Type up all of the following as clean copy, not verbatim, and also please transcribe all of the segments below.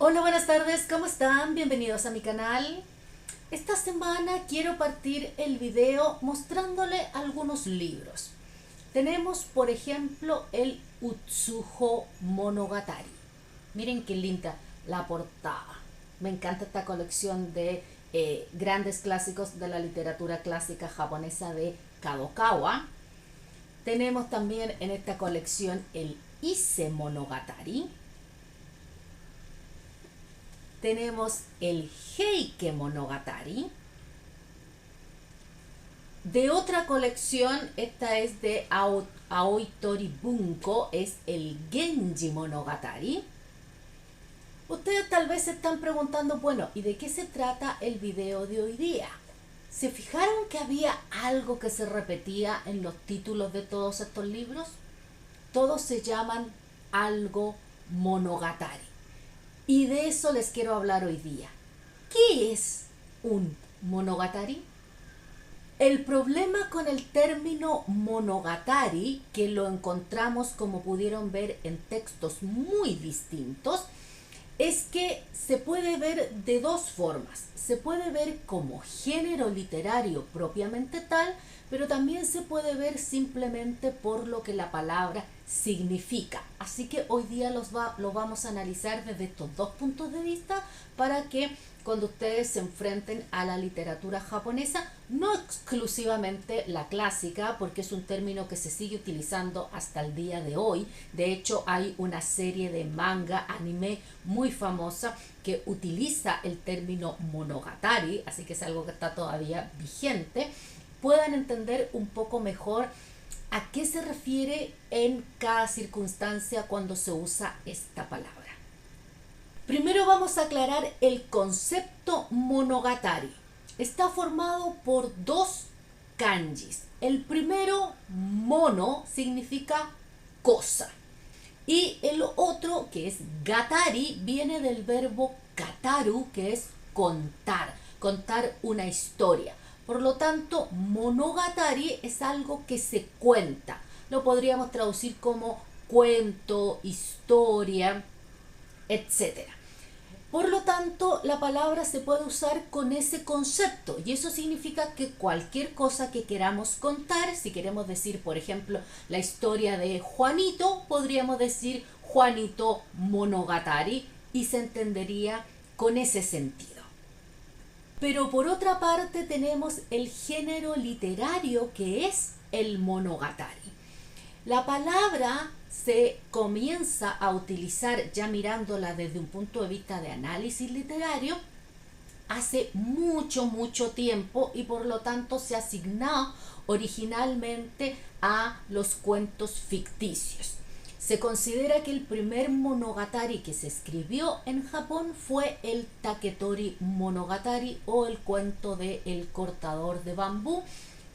Hola, buenas tardes, ¿cómo están? Bienvenidos a mi canal. Esta semana quiero partir el video mostrándole algunos libros. Tenemos, por ejemplo, el Utsuho Monogatari. Miren qué linda la portada. Me encanta esta colección de grandes clásicos de la literatura clásica japonesa de Kadokawa. Tenemos también en esta colección el Ise Monogatari. Tenemos el Heike Monogatari. De otra colección, esta es de Aoi Tori Bunko, es el Genji Monogatari. Ustedes tal vez se están preguntando, bueno, ¿y de qué se trata el video de hoy día? ¿Se fijaron que había algo que se repetía en los títulos de todos estos libros? Todos se llaman algo Monogatari. Y de eso les quiero hablar hoy día. ¿Qué es un monogatari? El problema con el término monogatari, que lo encontramos como pudieron ver en textos muy distintos, es que se puede ver de dos formas. Se puede ver como género literario propiamente tal, pero también se puede ver simplemente por lo que la palabra significa. Así que hoy día lo vamos a analizar desde estos dos puntos de vista para que cuando ustedes se enfrenten a la literatura japonesa, no exclusivamente la clásica, porque es un término que se sigue utilizando hasta el día de hoy. De hecho, hay una serie de manga, anime muy famosa que utiliza el término monogatari, así que es algo que está todavía vigente. Puedan entender un poco mejor a qué se refiere en cada circunstancia cuando se usa esta palabra. Primero vamos a aclarar el concepto monogatari. Está formado por dos kanjis. El primero, mono, significa cosa. Y el otro, que es gatari, viene del verbo kataru, que es contar, contar una historia. Por lo tanto, monogatari es algo que se cuenta. Lo podríamos traducir como cuento, historia, etcétera. Por lo tanto, la palabra se puede usar con ese concepto y eso significa que cualquier cosa que queramos contar, si queremos decir, por ejemplo, la historia de Juanito, podríamos decir Juanito Monogatari y se entendería con ese sentido. Pero por otra parte tenemos el género literario que es el monogatari. La palabra se comienza a utilizar, ya mirándola desde un punto de vista de análisis literario, hace mucho tiempo y por lo tanto se asignó originalmente a los cuentos ficticios. Se considera que el primer monogatari que se escribió en Japón fue el Taketori Monogatari o el cuento de El cortador de bambú,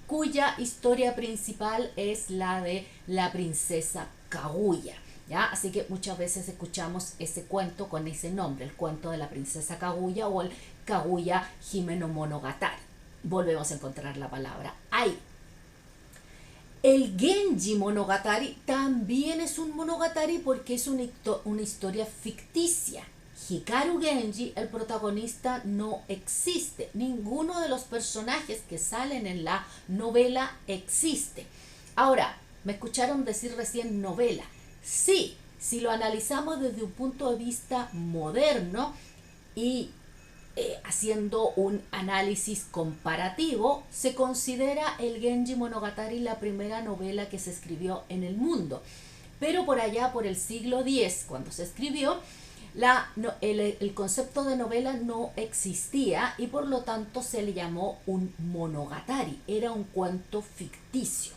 cuya historia principal es la de la princesa Kaguya. ¿Ya? Así que muchas veces escuchamos ese cuento con ese nombre, el cuento de la princesa Kaguya o el Kaguya Hime no Monogatari. Volvemos a encontrar la palabra ahí. El Genji Monogatari también es un monogatari porque es una historia ficticia. Hikaru Genji, el protagonista, no existe. Ninguno de los personajes que salen en la novela existe. Ahora, ¿me escucharon decir recién novela? Sí, si lo analizamos desde un punto de vista moderno y haciendo un análisis comparativo, se considera el Genji Monogatari la primera novela que se escribió en el mundo. Pero por allá, por el siglo X, cuando se escribió, el concepto de novela no existía y por lo tanto se le llamó un monogatari, era un cuento ficticio.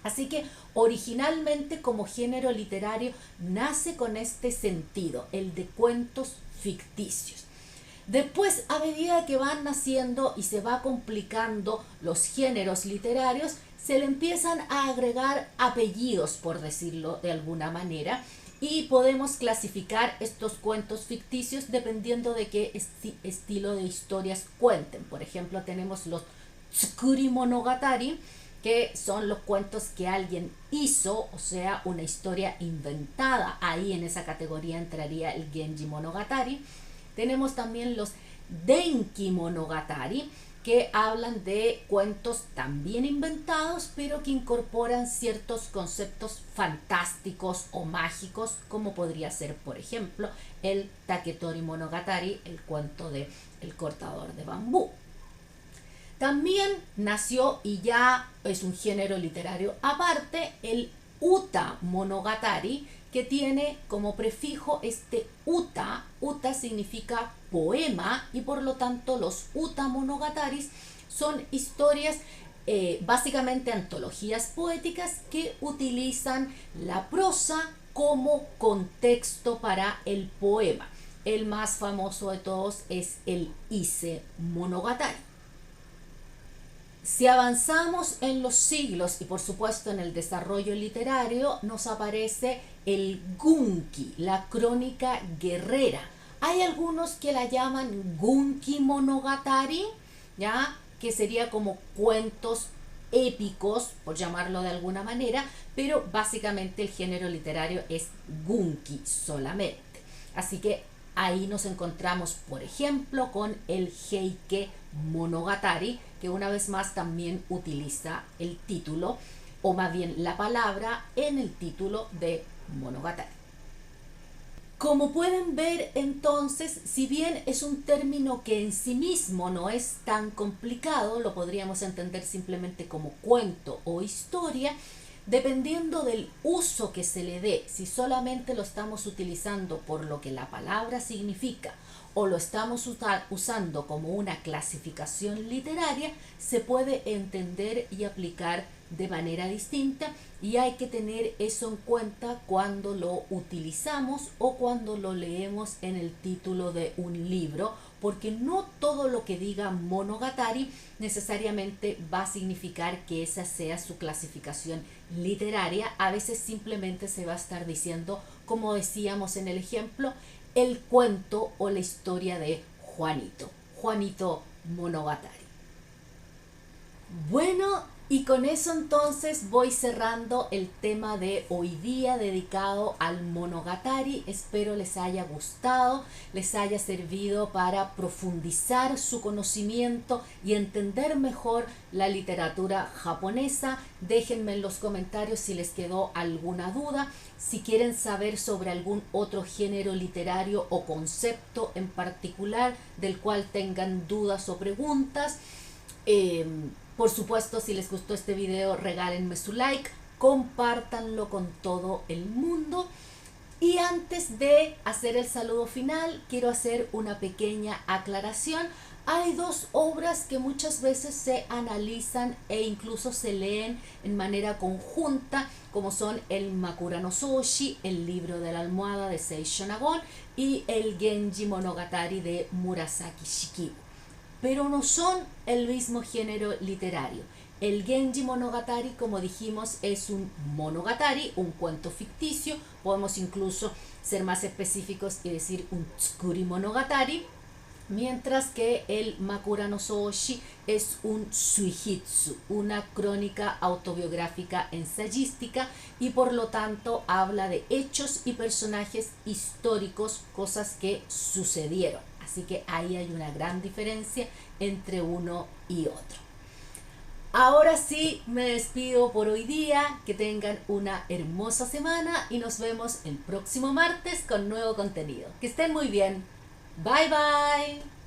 Así que originalmente como género literario nace con este sentido, el de cuentos ficticios. Después, a medida que van naciendo y se va complicando los géneros literarios, se le empiezan a agregar apellidos, por decirlo de alguna manera, y podemos clasificar estos cuentos ficticios dependiendo de qué estilo de historias cuenten. Por ejemplo, tenemos los Tsukuri Monogatari, que son los cuentos que alguien hizo, o sea, una historia inventada. Ahí en esa categoría entraría el Genji Monogatari. Tenemos también los Denki Monogatari, que hablan de cuentos también inventados, pero que incorporan ciertos conceptos fantásticos o mágicos, como podría ser, por ejemplo, el Taketori Monogatari, el cuento de El cortador de bambú. También nació, y ya es un género literario aparte, el Uta Monogatari, que tiene como prefijo este uta. Uta significa poema, y por lo tanto los Uta Monogataris son historias, básicamente antologías poéticas que utilizan la prosa como contexto para el poema. El más famoso de todos es el Ise Monogatari. Si avanzamos en los siglos y por supuesto en el desarrollo literario, nos aparece el Gunki, la crónica guerrera. Hay algunos que la llaman Gunki Monogatari, ¿ya? Que sería como cuentos épicos, por llamarlo de alguna manera, pero básicamente el género literario es Gunki solamente. Así que ahí nos encontramos, por ejemplo, con el Heike Monogatari, que una vez más también utiliza el título, o más bien la palabra, en el título de Monogatari. Como pueden ver, entonces, si bien es un término que en sí mismo no es tan complicado, lo podríamos entender simplemente como cuento o historia, dependiendo del uso que se le dé, si solamente lo estamos utilizando por lo que la palabra significa o lo estamos usando como una clasificación literaria, se puede entender y aplicar de manera distinta, y hay que tener eso en cuenta cuando lo utilizamos o cuando lo leemos en el título de un libro, porque no todo lo que diga Monogatari necesariamente va a significar que esa sea su clasificación literaria. A veces simplemente se va a estar diciendo, como decíamos en el ejemplo, el cuento o la historia de Juanito Monogatari. Bueno, y con eso entonces voy cerrando el tema de hoy día dedicado al Monogatari. Espero les haya gustado, les haya servido para profundizar su conocimiento y entender mejor la literatura japonesa. Déjenme en los comentarios si les quedó alguna duda, si quieren saber sobre algún otro género literario o concepto en particular del cual tengan dudas o preguntas. Por supuesto, si les gustó este video, regálenme su like, compártanlo con todo el mundo. Y antes de hacer el saludo final, quiero hacer una pequeña aclaración. Hay dos obras que muchas veces se analizan e incluso se leen en manera conjunta, como son el Makura no Soshi, el libro de la almohada de Seisho Nagon, y el Genji Monogatari de Murasaki Shikibu, pero no son el mismo género literario. El Genji Monogatari, como dijimos, es un monogatari, un cuento ficticio. Podemos incluso ser más específicos y decir un Tsukuri Monogatari, mientras que el Makura no Soshi es un suihitsu, una crónica autobiográfica ensayística, y por lo tanto habla de hechos y personajes históricos, cosas que sucedieron. Así que ahí hay una gran diferencia entre uno y otro. Ahora sí, me despido por hoy día. Que tengan una hermosa semana y nos vemos el próximo martes con nuevo contenido. Que estén muy bien. Bye bye.